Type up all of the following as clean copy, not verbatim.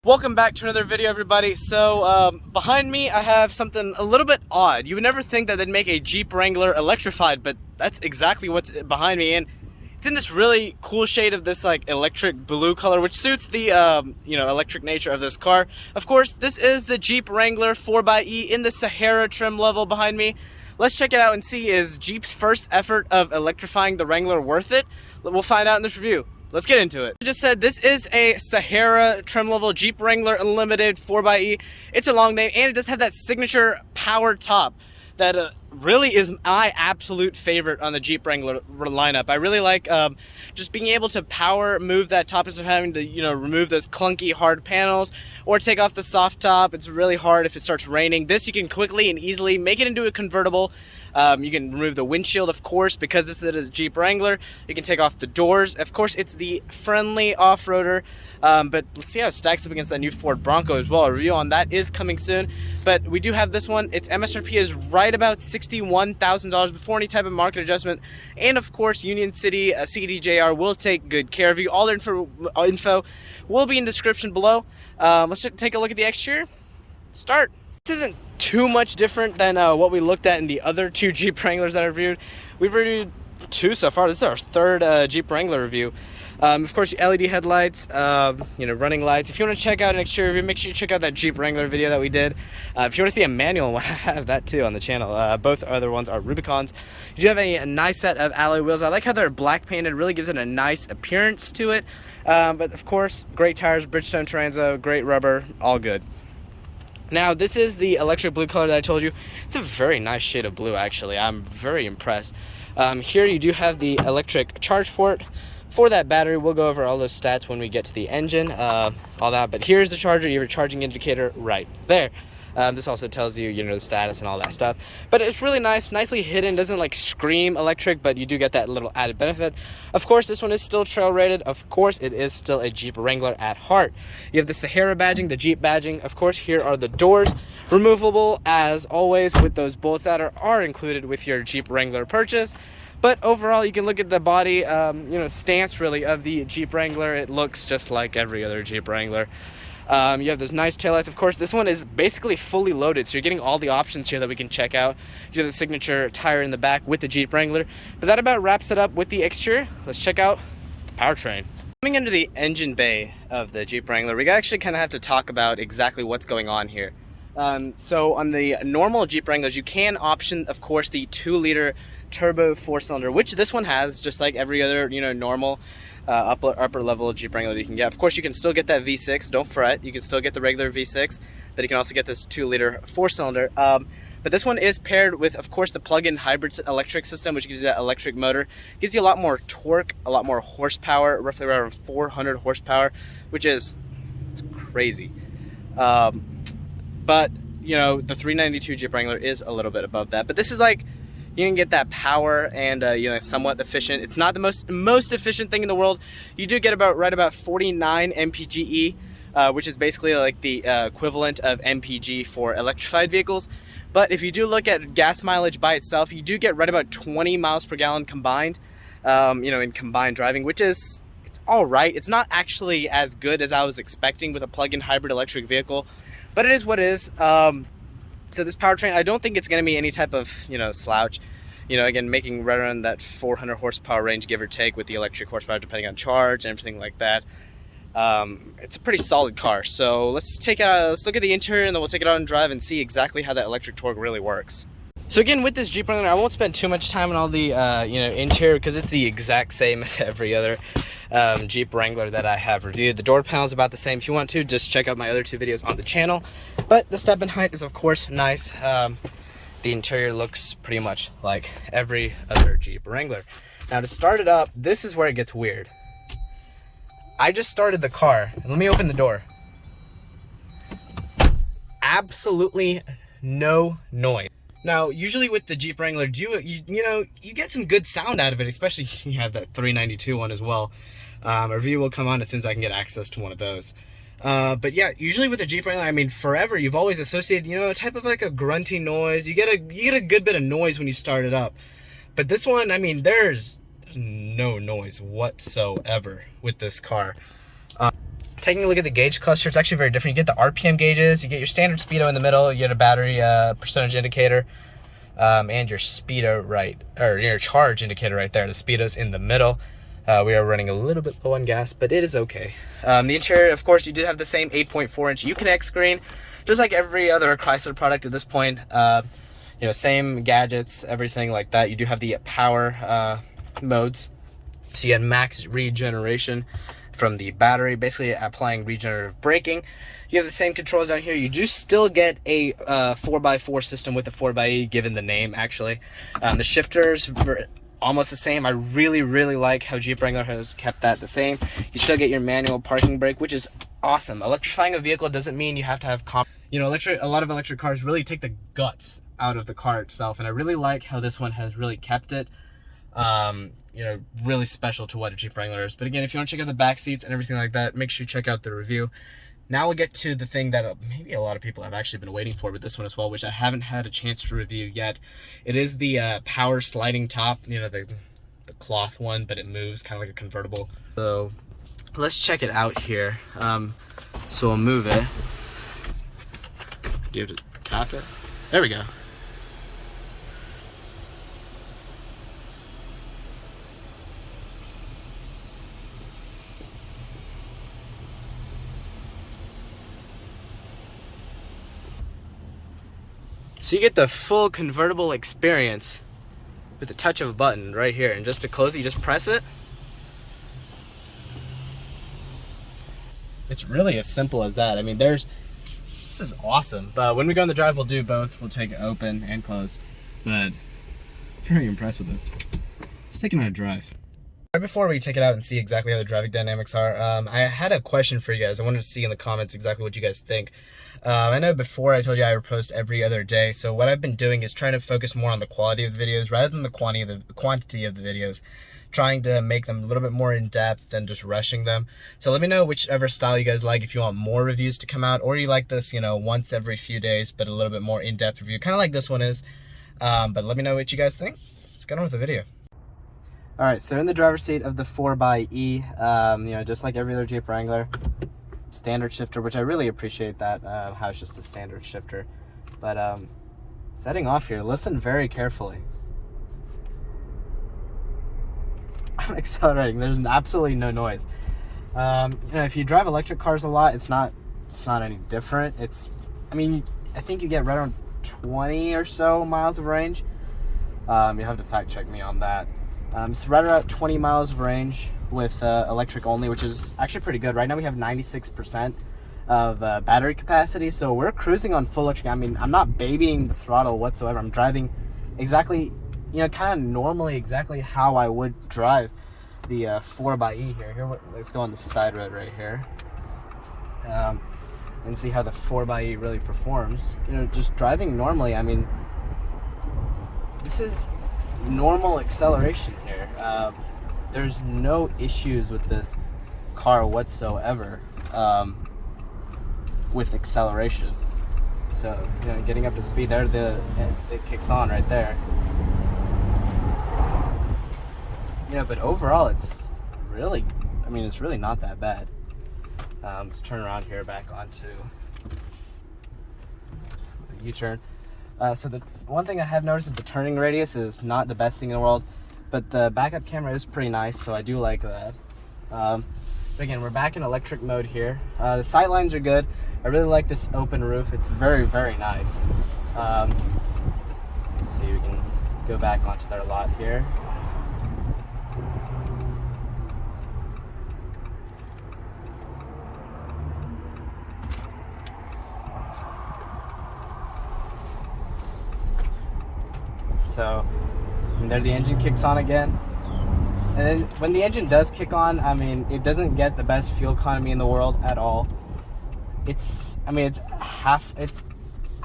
Welcome back to another video, everybody. So behind me I have something a little bit odd. You would never think that they'd make a Jeep Wrangler electrified, but that's exactly what's behind me, and it's in this really cool shade of this like electric blue color, which suits the electric nature of this car. Of course, this is the Jeep Wrangler 4xe in the Sahara trim level behind me. Let's check it out and see, is Jeep's first effort of electrifying the Wrangler worth it? We'll find out in this review. Let's get into it. I just said this is a Sahara trim level Jeep Wrangler Unlimited 4xe. It's a long name, and it does have that signature power top that really is my absolute favorite on the Jeep Wrangler lineup. I really like just being able to power move that top instead of having to remove those clunky hard panels or take off the soft top. It's really hard if it starts raining. This you can quickly and easily make it into a convertible. You can remove the windshield, of course, because this is a Jeep Wrangler. You can take off the doors. Of course, it's the friendly off-roader, but let's see how it stacks up against that new Ford Bronco as well. A review on that is coming soon, but we do have this one. Its MSRP is right about $61,000 before any type of market adjustment, and of course, Union City CDJR will take good care of you. All their info will be in the description below. Let's take a look at the exterior. Start. This isn't too much different than what we looked at in the other two Jeep Wranglers that I reviewed. We've reviewed two so far. This is our third Jeep Wrangler review. Of course, LED headlights, running lights. If you want to check out an exterior review, make sure you check out that Jeep Wrangler video that we did. If you want to see a manual one, I have that too on the channel. Both other ones are Rubicons. You do have a nice set of alloy wheels. I like how they're black painted. Really gives it a nice appearance to it. But of course, great tires, Bridgestone Transo, great rubber, all good. Now, this is the electric blue color that I told you. It's a very nice shade of blue, actually. I'm very impressed. Here you do have the electric charge port for that battery. We'll go over all those stats when we get to the engine, all that. But here's the charger. You have a charging indicator right there. This also tells you, the status and all that stuff. But it's really nice, nicely hidden. Doesn't like scream electric, but you do get that little added benefit. Of course, this one is still trail rated. Of course, it is still a Jeep Wrangler at heart. You have the Sahara badging, the Jeep badging. Of course, here are the doors, removable as always with those bolts that are included with your Jeep Wrangler purchase. But overall, you can look at the body, stance really of the Jeep Wrangler. It looks just like every other Jeep Wrangler. You have those nice taillights. Of course, this one is basically fully loaded, so you're getting all the options here that we can check out. You have the signature tire in the back with the Jeep Wrangler. But that about wraps it up with the exterior. Let's check out the powertrain. Coming into the engine bay of the Jeep Wrangler, we actually kind of have to talk about exactly what's going on here. So on the normal Jeep Wranglers, you can option, of course, the 2-liter turbo 4-cylinder, which this one has, just like every other, normal upper level Jeep Wrangler you can get. Of course, you can still get that V6. Don't fret. You can still get the regular V6, but you can also get this 2-liter 4-cylinder. But this one is paired with, of course, the plug-in hybrid electric system, which gives you that electric motor. Gives you a lot more torque, a lot more horsepower, roughly around 400 horsepower, which is crazy. But the 392 Jeep Wrangler is a little bit above that. But this is like, you can get that power and somewhat efficient. It's not the most efficient thing in the world. You do get right about 49 mpge, which is basically like the equivalent of mpg for electrified vehicles. But if you do look at gas mileage by itself, you do get right about 20 miles per gallon combined, in combined driving, which is, it's all right. It's not actually as good as I was expecting with a plug-in hybrid electric vehicle, but it is what it is. So this powertrain, I don't think it's going to be any type of, slouch. Again, making right around that 400 horsepower range, give or take, with the electric horsepower, depending on charge and everything like that. It's a pretty solid car. So let's look at the interior, and then we'll take it out and drive and see exactly how that electric torque really works. So again, with this Jeep Wrangler, I won't spend too much time on all the, interior, because it's the exact same as every other Jeep Wrangler that I have reviewed. The door panel is about the same. If you want to, just check out my other two videos on the channel. But the step-in height is, of course, nice. The interior looks pretty much like every other Jeep Wrangler. Now, to start it up, this is where it gets weird. I just started the car. Let me open the door. Absolutely no noise. Now, usually with the Jeep Wrangler, you get some good sound out of it, especially if you have that 392 one as well. A review will come on as soon as I can get access to one of those. But yeah, usually with the Jeep Wrangler, I mean, forever, you've always associated, a type of like a grunty noise. You get a good bit of noise when you start it up. But this one, I mean, there's no noise whatsoever with this car. taking a look at the gauge cluster, it's actually very different. You get the RPM gauges, you get your standard speedo in the middle, you get a battery percentage indicator, and your speedo or your charge indicator right there. The speedo's in the middle. We are running a little bit low on gas, but it is okay. The interior, of course, you do have the same 8.4-inch Uconnect screen, just like every other Chrysler product at this point. Same gadgets, everything like that. You do have the power modes, so you get max regeneration from the battery, basically applying regenerative braking. You have the same controls down here. You do still get a 4x4 system with the 4xe, given the name, actually. The shifters almost the same. I really like how Jeep Wrangler has kept that the same. You still get your manual parking brake, which is awesome. Electrifying a vehicle doesn't mean you have to have a lot of electric cars really take the guts out of the car itself, and I really like how this one has really kept it really special to what a Jeep Wrangler is. But again, if you want to check out the back seats and everything like that, make sure you check out the review. Now we'll get to the thing that maybe a lot of people have actually been waiting for with this one as well, which I haven't had a chance to review yet. It is the power sliding top, the cloth one, but it moves kind of like a convertible. So let's check it out here. So we'll move it. Do you have to tap it? There we go. So you get the full convertible experience with the touch of a button right here. And just to close it, you just press it. It's really as simple as that. I mean, this is awesome. But when we go on the drive, we'll do both. We'll take it open and close. But very impressed with this. Let's take it on a drive. Right before we take it out and see exactly how the driving dynamics are, I had a question for you guys. I wanted to see in the comments exactly what you guys think. I know before I told you I would post every other day, so what I've been doing is trying to focus more on the quality of the videos rather than the quantity of the videos, trying to make them a little bit more in-depth than just rushing them. So let me know whichever style you guys like, if you want more reviews to come out, or you like this, once every few days, but a little bit more in-depth review, kind of like this one is. But let me know what you guys think. Let's get on with the video. Alright, so in the driver's seat of the 4xe, just like every other Jeep Wrangler, standard shifter, which I really appreciate that, how it's just a standard shifter. But setting off here, listen very carefully. I'm accelerating, there's absolutely no noise. If you drive electric cars a lot, it's not any different. I think you get right around 20 or so miles of range. You'll have to fact check me on that. So right around 20 miles of range with electric only, which is actually pretty good. Right now we have 96% of battery capacity, so we're cruising on full electric. I mean, I'm not babying the throttle whatsoever. I'm driving exactly, kind of normally exactly how I would drive the 4xe here. Let's go on the side road right here and see how the 4xe really performs. Just driving normally, I mean, this is normal acceleration here. There's no issues with this car whatsoever with acceleration. So, getting up to speed there, it kicks on right there. But overall, it's really not that bad. Let's turn around here back onto the U-turn. So the one thing I have noticed is the turning radius is not the best thing in the world, but the backup camera is pretty nice, so I do like that. But again, we're back in electric mode here. The sight lines are good. I really like this open roof. It's very nice. Let's see, we can go back onto their lot here. So, and there the engine kicks on again. And then when the engine does kick on, I mean, it doesn't get the best fuel economy in the world at all. I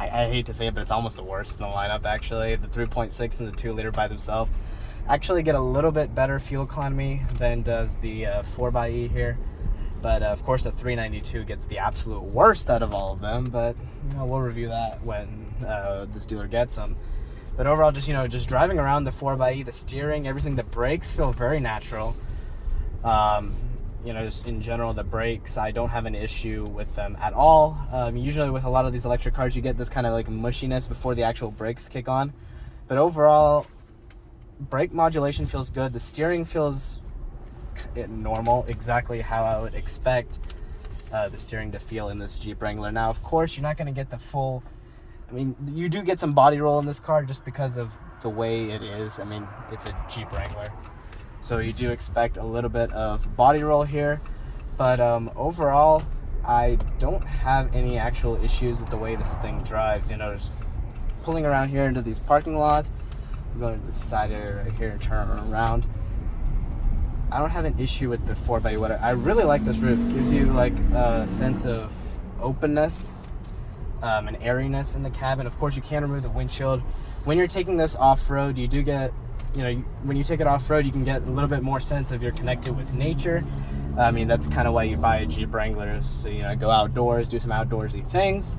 hate to say it, but it's almost the worst in the lineup, actually. The 3.6 and the 2-liter by themselves actually get a little bit better fuel economy than does the 4xe here. But of course, the 392 gets the absolute worst out of all of them. But we'll review that when this dealer gets them. But overall, just driving around the 4xe, the steering, everything, the brakes feel very natural. you know, just in general, the brakes, I don't have an issue with them at all. Usually with a lot of these electric cars, you get this kind of like mushiness before the actual brakes kick on. But overall, brake modulation feels good. The steering feels normal, exactly how I would expect the steering to feel in this Jeep Wrangler. Now, of course, you're not going to get the full, I mean, you do get some body roll in this car just because of the way it is. I mean, it's a Jeep Wrangler. So you do expect a little bit of body roll here, but overall, I don't have any actual issues with the way this thing drives. You know, just pulling around here into these parking lots, I'm going to the side area right here and turn around. I don't have an issue with the 4x. What I really like this roof. It gives you like a sense of openness and airiness in the cabin. Of course, you can remove the windshield. When you're taking this off-road, you do get, you know, when you take it off-road, you can get a little bit more sense of you're connected with nature. I mean, that's kind of why you buy a Jeep Wrangler, is to, you know, go outdoors, do some outdoorsy things.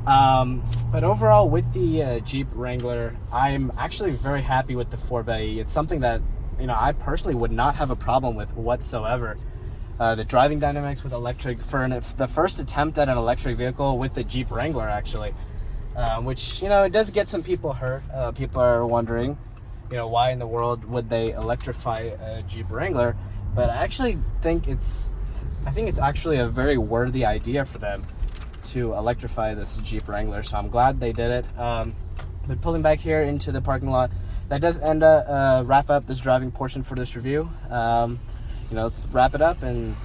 But overall, with the Jeep Wrangler, I'm actually very happy with the 4x. It's something that, you know, I personally would not have a problem with whatsoever. The driving dynamics with electric, for the first attempt at an electric vehicle with the Jeep Wrangler, actually, which, you know, it does get some people hurt. People are wondering, you know, why in the world would they electrify a Jeep Wrangler? But I actually think it's actually a very worthy idea for them to electrify this Jeep Wrangler. So I'm glad they did it. But pulling back here into the parking lot, that does wrap up this driving portion for this review. You know, let's wrap it up and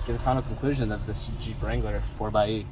get a final conclusion of this Jeep Wrangler 4xe.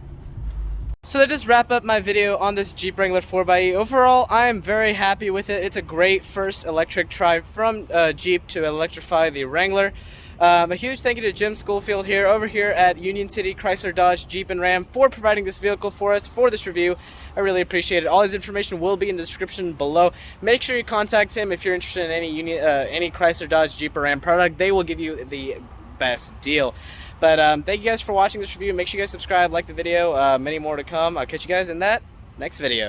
So that does wrap up my video on this Jeep Wrangler 4xe. Overall, I am very happy with it. It's a great first electric try from Jeep to electrify the Wrangler. A huge thank you to Jim Schoolfield over here at Union City Chrysler Dodge Jeep and Ram for providing this vehicle for us for this review. I really appreciate it. All his information will be in the description below. Make sure you contact him if you're interested in any Chrysler Dodge Jeep or Ram product. They will give you the best deal. But thank you guys for watching this review. Make sure you guys subscribe, like the video. Many more to come. I'll catch you guys in that next video.